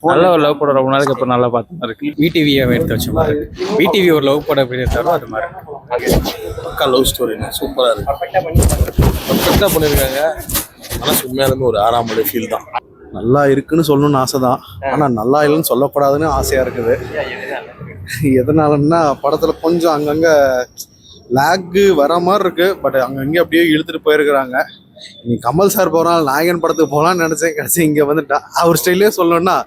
நல்ல ஒரு லவ் படம் ரொம்ப நாளைக்கு அப்புறம் நல்லா பார்த்த மாதிரி இருக்கு. விடிவியை எடுத்து வச்ச மாதிரி இருக்கு. விடிவி ஒரு லவ் படம் எப்படி எடுத்தாரோ அது மாதிரி பக்கா லவ் ஸ்டோரி சூப்பராக இருக்கு. பர்ஃபெக்டாக பண்ணியிருக்காங்க. ஆனால் உண்மையாலுமே ஒரு 6ஆம் மலை ஃபீல் தான். நல்லா இருக்குன்னு சொல்லணும்னு ஆசை தான், ஆனால் நல்லா இல்லைன்னு சொல்லக்கூடாதுன்னு ஆசையாக இருக்குது. எதனாலன்னா படத்தில் கொஞ்சம் அங்கங்கே லேக்கு வர மாதிரி இருக்கு. பட் அங்கங்கே அப்படியே இழுத்துட்டு போயிருக்கிறாங்க. நீ கமல் சார் போகிறான் நாயகன் படத்துக்கு போகலான்னு நினச்சேன், கடைசி இங்கே வந்துட்டா. அவர் ஸ்டைலே சொல்லணும்னா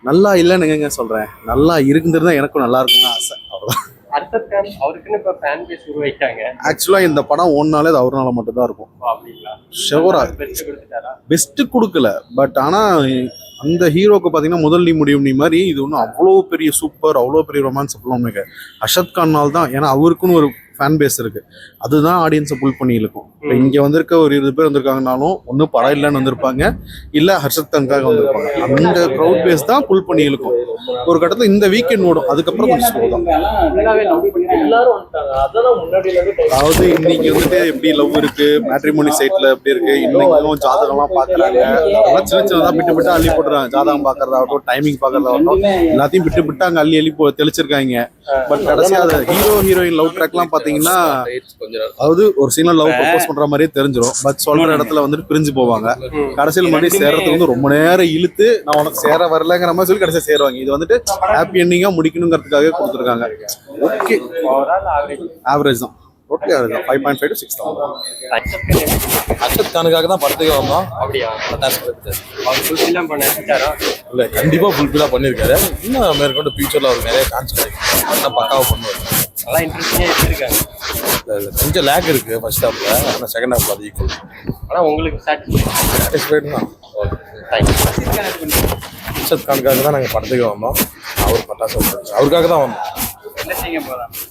நல்லா இல்லைன்னு எங்க சொல்கிறேன், நல்லா இருக்குங்கிறது தான் எனக்கும் நல்லா இருக்குன்னு ஆசை, அவ்வளோதான். ஆக்சுவலாக இந்த படம் ஒன்னாலே அது அவர்னால மட்டும் தான் இருக்கும். ஷோரா பெஸ்ட் கொடுக்கல. பட் ஆனால் அந்த ஹீரோக்கு பார்த்தீங்கன்னா முதல் நீ முடியும் நீ மாதிரி இது ஒன்றும் அவ்வளோ பெரிய சூப்பர் அவ்வளோ பெரிய ரொமான்ஸ் அப்பெல்லாம் அர்ஷத் கான்னால் தான். ஏன்னா அவருக்குன்னு ஒரு ஃபேன் பேஸ் இருக்கு, அதுதான் ஆடியன்ஸை புல் பண்ணி இழுக்கும். இப்போ இங்கே வந்திருக்க ஒரு 20 பேர் வந்திருக்காங்கனாலும் ஒன்றும் படம் இல்லைன்னு வந்திருப்பாங்க, இல்லை ஹர்ஷத் கானுக்காக வந்திருப்பாங்க. அந்த க்ரௌட் பேஸ் தான் புல் பண்ணி இழுக்கும். ஒரு கட்டத்தில் இந்த வீக்கெண்ட் ஓடும், அதுக்கப்புறம் கொஞ்சம் ஸ்லோ தான். அதாவது இன்னைக்கு வந்துட்டு எப்படி லவ் இருக்கு, மேட்ரிமோனி சைட்ல எப்படி இருக்கு, இன்னைக்கும் ஜாதகம்லாம் பாக்குறாங்க. அதெல்லாம் சின்ன சின்னதா விட்டு விட்டு அள்ளி போட்டுறாங்க. ஜாதகம் பாக்குறதாகட்டும், டைமிங் பாக்குறதாகட்டும், எல்லாத்தையும் விட்டு விட்டு அங்க அள்ளி தெளிச்சிருக்காங்க. பட் கடைசியா அது ஹீரோ ஹீரோயின் லவ் ட்ராக்லாம் பாத்தீங்கன்னா, அதாவது ஒரு சீன்ல லவ் ப்ரப்போஸ் பண்ற மாதிரியே தெரிஞ்சிடும். பட் சொல்ற இடத்துல வந்துட்டு பிரிஞ்சு போவாங்க. கடைசியில் மறுபடியும் சேர்றதுக்கு வந்து ரொம்ப நேரம் இழுத்து நான் உனக்கு சேர வரலங்கிற மாதிரி சொல்லி கடைசியா சேருவாங்க. இது வந்துட்டு ஹாப்பி எண்டிங்கா முடிக்கணுங்கிறதுக்காக கொடுத்துருக்காங்க. ஓகே, ஆவரேஜ் தான். ஓகே, ஆவரேஜ் தான். 5.5 to 6 தான். அர்ஷத் கானுக்காக தான் படத்துக்கு வந்தோம். அப்படியா? இல்லை, கண்டிப்பாக ஃபுல்ஃபில்லாக பண்ணியிருக்காரு. இன்னும் மேற்கொண்டு ஃபியூச்சரில் அவர் நிறைய சான்ஸ் கிடைக்கும். பக்காவாக பண்ணுவார். நல்லா இன்ட்ரெஸ்டிங்காக எடுத்துருக்காங்க. கொஞ்சம் லேக் இருக்கு ஃபர்ஸ்ட் ஹாஃப்ல, ஆனால் செகண்ட் ஹாஃப்ல அது ஈக்குவல். ஆனால் உங்களுக்கு சாட்டிஸ்ஃபைடு தான். அர்ஷத் கானுக்காக தான் நாங்கள் படத்துக்கு வந்தோம். அவர் பட்டாசு அவருக்காக தான் வந்தோம்.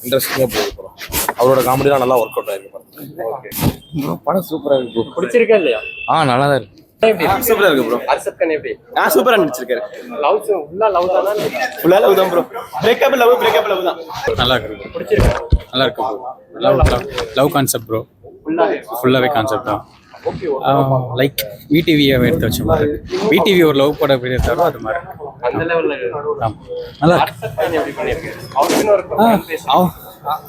இன்ட்ரெஸ்டிங்காக போகுது படம். அவரோட காமெடிலாம் நல்லா ஒர்க் அவுட் ஆயிருக்கு படம். படம் சூப்பராக இருக்கு. பிடிச்சிருக்கா இல்லையா? நல்லா தான் இருக்கு. சூப்பரா இருக்கு ப்ரோ. அர்ஷத் கான் எப்படி? சூப்பரா நடிச்சிருக்காரு. லவ் ஃபுல்லா லவ் தானா? ஃபுல்லா லவ் தான் ப்ரோ. பிரேக்கப் லவ் தான். நல்லா இருக்கு. பிடிச்சிருக்கா? நல்லா இருக்கு ப்ரோ. Love concept bro. ஃபுல்லாவே கான்செப்ட் தான். லைக் விடிவியை எடுத்து வச்ச மாதிரி இருக்கு. விடிவி ஒரு லவ் படம் எப்படி எடுத்தாரோ அது மாதிரி அந்த லெவல்ல நல்லா அர்ஷத் கான் எப்படி பண்ணிருக்காரு? அவருக்குன்னு ஒரு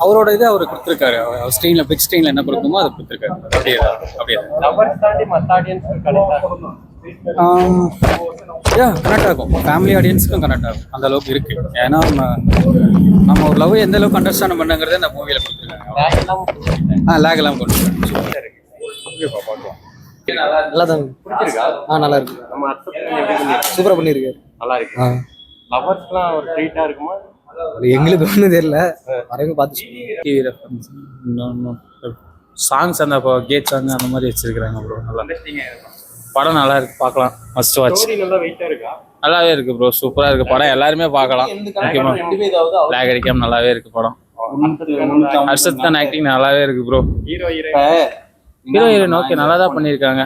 அவரோட இதை அவர் கொடுத்துருக்காரு. அவர் ஸ்க்ரீன்ல பிக் ஸ்க்ரீன்ல என்ன கொடுக்குமோ அதை கொடுத்துருக்காரு. அப்படியே லவர்ஸ் தாண்டி மற்ற ஆடியன்ஸ்க்கு கனெக்ட் ஆகும். ஃபேமிலி ஆடியன்ஸுக்கும் கனெக்ட் ஆகும். அந்த அளவுக்கு இருக்கு. ஏன்னா நம்ம ஒரு லவ் எந்த அளவுக்கு அண்டர்ஸ்டாண்ட் பண்ணுங்கிறத இந்த மூவியில கொடுத்துருக்காங்க. லேக் எல்லாம் கொடுத்துருக்காங்க. நல்லா தான். நல்லா இருக்கு. நம்ம அர்ஷத் கான் எப்படி பண்ணிருக்காரு? சூப்பரா பண்ணிருக்காரு. நல்லா இருக்கு. லவர்ஸ்லாம் ஒரு ட்ரீட்டா இருக்குமா? எங்களுக்கு ஒன்றும் தெரியல, வரைக்கும் பார்த்து டிவி ரெஃபரன்ஸ் சாங்ஸ் அந்த கேட் சாங் அந்த மாதிரி வச்சிருக்கிறாங்க ப்ரோ. நல்லா படம் நல்லா இருக்கு, பார்க்கலாம். Must watch. நல்லா வெயிட்டா இருக்கா? நல்லாவே இருக்கு ப்ரோ. சூப்பரா இருக்கு படம். எல்லாருமே பார்க்கலாம். முக்கியமா லேக் அடிக்காம நல்லாவே இருக்கு படம். அர்ஷத் கான் ஆக்டிங் நல்லாவே இருக்கு ப்ரோ. ஹீரோ ஹீரோயின் ஓகே நல்லா தான் பண்ணியிருக்காங்க.